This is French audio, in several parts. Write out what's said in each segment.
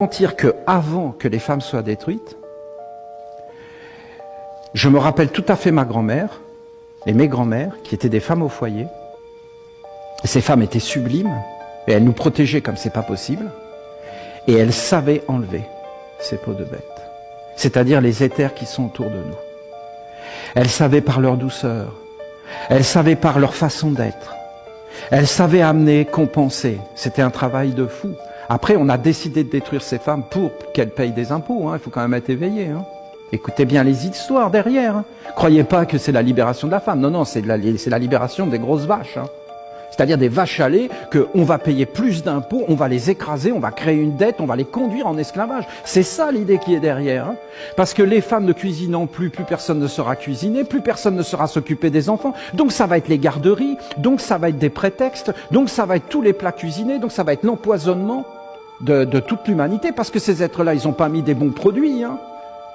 Mentir que avant que les femmes soient détruites, je me rappelle tout à fait ma grand-mère et mes grands-mères qui étaient des femmes au foyer. Ces femmes étaient sublimes et elles nous protégeaient comme c'est pas possible, et elles savaient enlever ces peaux de bête, c'est-à-dire les éthers qui sont autour de nous. Elles savaient par leur douceur, elles savaient par leur façon d'être, elles savaient amener, compenser. C'était un travail de fou. Après, on a décidé de détruire ces femmes pour qu'elles payent des impôts. Il faut quand même être éveillé. Écoutez bien les histoires derrière. Croyez pas que c'est la libération de la femme. Non, non, c'est la libération des grosses vaches. C'est-à-dire des vaches à lait qu'on va payer plus d'impôts, on va les écraser, on va créer une dette, on va les conduire en esclavage. C'est ça l'idée qui est derrière. Parce que les femmes ne cuisinant plus, plus personne ne sera cuisiné, plus personne ne sera s'occuper des enfants. Donc ça va être les garderies, donc ça va être des prétextes, donc ça va être tous les plats cuisinés, donc ça va être l'empoisonnement de toute l'humanité. Parce que ces êtres-là, ils n'ont pas mis des bons produits.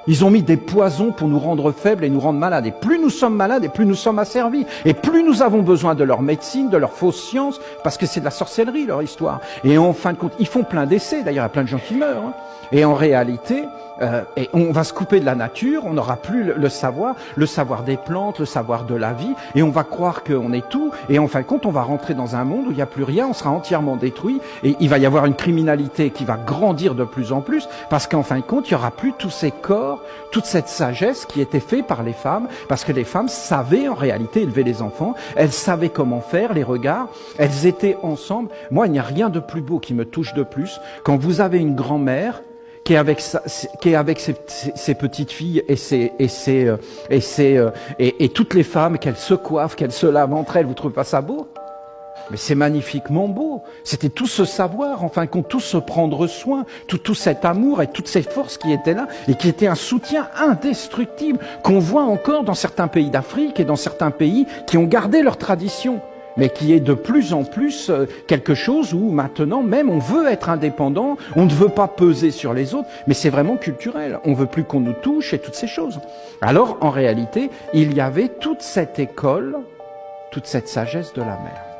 Ils ont mis des poisons pour nous rendre faibles et nous rendre malades. Et plus nous sommes malades, et plus nous sommes asservis. Et plus nous avons besoin de leur médecine, de leur fausse science, parce que c'est de la sorcellerie, leur histoire. Et en fin de compte, ils font plein d'essais. D'ailleurs, il y a plein de gens qui meurent. Et en réalité, et on va se couper de la nature, on n'aura plus le savoir des plantes, le savoir de la vie, et on va croire qu'on est tout. Et en fin de compte, on va rentrer dans un monde où il n'y a plus rien, on sera entièrement détruit. Et il va y avoir une criminalité qui va grandir de plus en plus, parce qu'en fin de compte, il n'y aura plus tous ces corps, toute cette sagesse qui était faite par les femmes, parce que les femmes savaient en réalité élever les enfants, elles savaient comment faire, les regards, elles étaient ensemble. Moi, il n'y a rien de plus beau qui me touche de plus quand vous avez une grand-mère qui est avec ses petites filles et toutes les femmes, qu'elles se coiffent, qu'elles se lavent entre elles. Vous trouvez pas ça beau? Mais c'est magnifiquement beau. C'était tout ce savoir, enfin, qu'on tout se prendre soin, tout cet amour et toutes ces forces qui étaient là et qui étaient un soutien indestructible qu'on voit encore dans certains pays d'Afrique et dans certains pays qui ont gardé leur tradition, mais qui est de plus en plus quelque chose où maintenant même on veut être indépendant, on ne veut pas peser sur les autres, mais c'est vraiment culturel. On veut plus qu'on nous touche et toutes ces choses. Alors en réalité, il y avait toute cette école, toute cette sagesse de la mère.